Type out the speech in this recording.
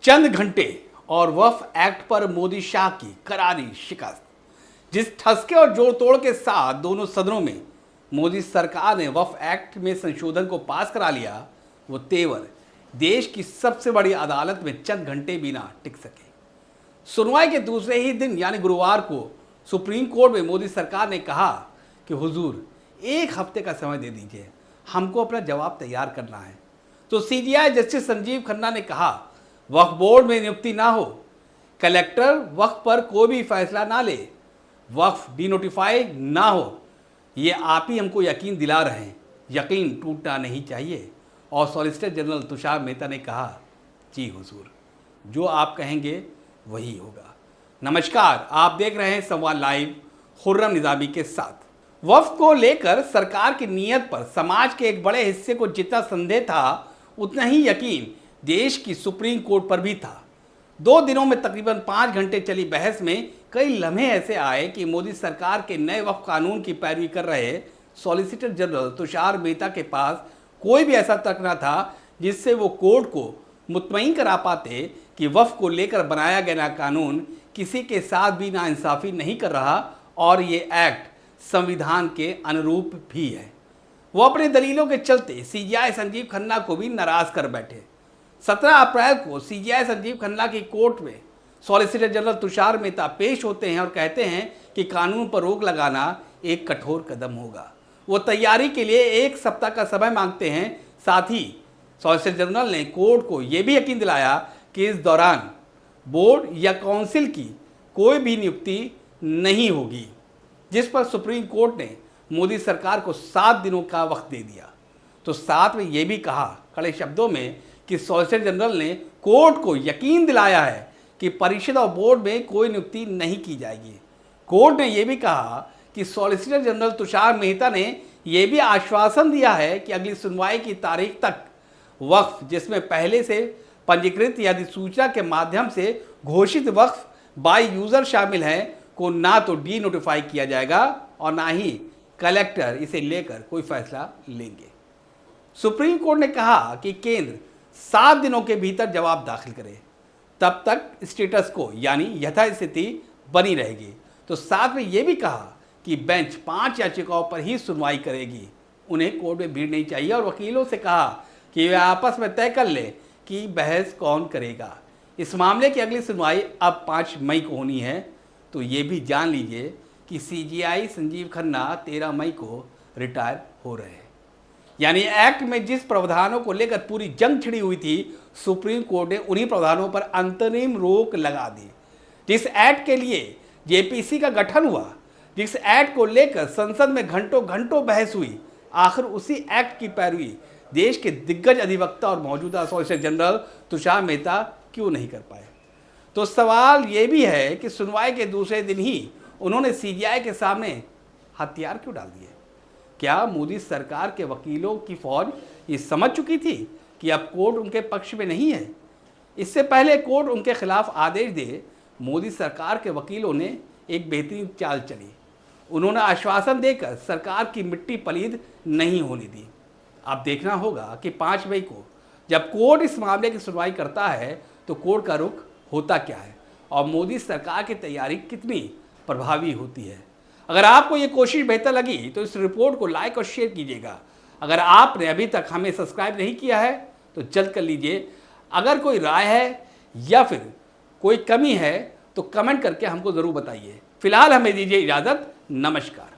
चंद घंटे और वक्फ एक्ट पर मोदी शाह की करारी शिकस्त। जिस ठसके और जोड़ तोड़ के साथ दोनों सदनों में मोदी सरकार ने वक्फ एक्ट में संशोधन को पास करा लिया, वो तेवर देश की सबसे बड़ी अदालत में चंद घंटे भी ना टिक सके। सुनवाई के दूसरे ही दिन यानी गुरुवार को सुप्रीम कोर्ट में मोदी सरकार ने कहा कि हुजूर एक हफ्ते का समय दे दीजिए, हमको अपना जवाब तैयार करना है। तो सीजीआई जस्टिस संजीव खन्ना ने कहा वक्फ बोर्ड में नियुक्ति ना हो, कलेक्टर वक्फ पर कोई भी फैसला ना ले, वक्फ डिनोटिफाई ना हो, ये आप ही हमको यकीन दिला रहे हैं, यकीन टूटना नहीं चाहिए। और सॉलिसिटर जनरल तुषार मेहता ने कहा जी हुजूर, जो आप कहेंगे वही होगा। नमस्कार, आप देख रहे हैं संवाद लाइव खुर्रम निजामी के साथ। वक्फ को लेकर सरकार की नीयत पर समाज के एक बड़े हिस्से को जितना संदेह था, उतना ही यकीन देश की सुप्रीम कोर्ट पर भी था। 2 दिनों में तकरीबन 5 घंटे चली बहस में कई लम्हे ऐसे आए कि मोदी सरकार के नए वक्फ कानून की पैरवी कर रहे सॉलिसिटर जनरल तुषार मेहता के पास कोई भी ऐसा तर्क न था जिससे वो कोर्ट को मुतमईन करा पाते कि वक्फ को लेकर बनाया गया कानून किसी के साथ भी नाइंसाफ़ी नहीं कर रहा और ये एक्ट संविधान के अनुरूप भी है। वो अपने दलीलों के चलते सीजीआई संजीव खन्ना को भी नाराज कर बैठे। 17 अप्रैल को सीजीआई संजीव खन्ना की कोर्ट में सॉलिसिटर जनरल तुषार मेहता पेश होते हैं और कहते हैं कि कानून पर रोक लगाना एक कठोर कदम होगा। वो तैयारी के लिए 1 सप्ताह का समय मांगते हैं। साथ ही सॉलिसिटर जनरल ने कोर्ट को यह भी यकीन दिलाया कि इस दौरान बोर्ड या काउंसिल की कोई भी नियुक्ति नहीं होगी, जिस पर सुप्रीम कोर्ट ने मोदी सरकार को 7 दिनों का वक्त दे दिया। तो साथ में ये भी कहा कड़े शब्दों में कि सॉलिसिटर जनरल ने कोर्ट को यकीन दिलाया है कि परिषद और बोर्ड में कोई नियुक्ति नहीं की जाएगी। कोर्ट ने यह भी कहा कि सॉलिसिटर जनरल तुषार मेहता ने यह भी आश्वासन दिया है कि अगली सुनवाई की तारीख तक वक्फ, जिसमें पहले से पंजीकृत या अधिसूचना के माध्यम से घोषित वक्फ बाय यूजर शामिल हैं, को ना तो डी नोटिफाई किया जाएगा और ना ही कलेक्टर इसे लेकर कोई फैसला लेंगे। सुप्रीम कोर्ट ने कहा कि केंद्र 7 दिनों के भीतर जवाब दाखिल करे, तब तक स्टेटस को यानी यथास्थिति बनी रहेगी। तो साथ में यह भी कहा कि बेंच 5 याचिकाओं पर ही सुनवाई करेगी, उन्हें कोर्ट में भीड़ नहीं चाहिए। और वकीलों से कहा कि वे आपस में तय कर लें कि बहस कौन करेगा। इस मामले की अगली सुनवाई अब 5 मई को होनी है। तो ये भी जान लीजिए कि सीजीआई संजीव खन्ना 13 मई को रिटायर हो रहे हैं। यानी एक्ट में जिस प्रावधानों को लेकर पूरी जंग छिड़ी हुई थी, सुप्रीम कोर्ट ने उन्हीं प्रावधानों पर अंतरिम रोक लगा दी। जिस एक्ट के लिए जेपीसी का गठन हुआ, जिस एक्ट को लेकर संसद में घंटों घंटों बहस हुई, आखिर उसी एक्ट की पैरवी देश के दिग्गज अधिवक्ता और मौजूदा सॉलिसिटर जनरल तुषार मेहता क्यों नहीं कर पाए। तो सवाल ये भी है कि सुनवाई के दूसरे दिन ही उन्होंने सीजीआई के सामने हथियार क्यों डाल दिए। क्या मोदी सरकार के वकीलों की फौज ये समझ चुकी थी कि अब कोर्ट उनके पक्ष में नहीं है? इससे पहले कोर्ट उनके खिलाफ आदेश दे, मोदी सरकार के वकीलों ने एक बेहतरीन चाल चली। उन्होंने आश्वासन देकर सरकार की मिट्टी पलीद नहीं होने दी। अब देखना होगा कि 5 मई को जब कोर्ट इस मामले की सुनवाई करता है तो कोर्ट का रुख होता क्या है और मोदी सरकार की तैयारी कितनी प्रभावी होती है। अगर आपको ये कोशिश बेहतर लगी तो इस रिपोर्ट को लाइक और शेयर कीजिएगा। अगर आपने अभी तक हमें सब्सक्राइब नहीं किया है तो जल्द कर लीजिए। अगर कोई राय है या फिर कोई कमी है तो कमेंट करके हमको ज़रूर बताइए। फिलहाल हमें दीजिए इजाज़त। नमस्कार।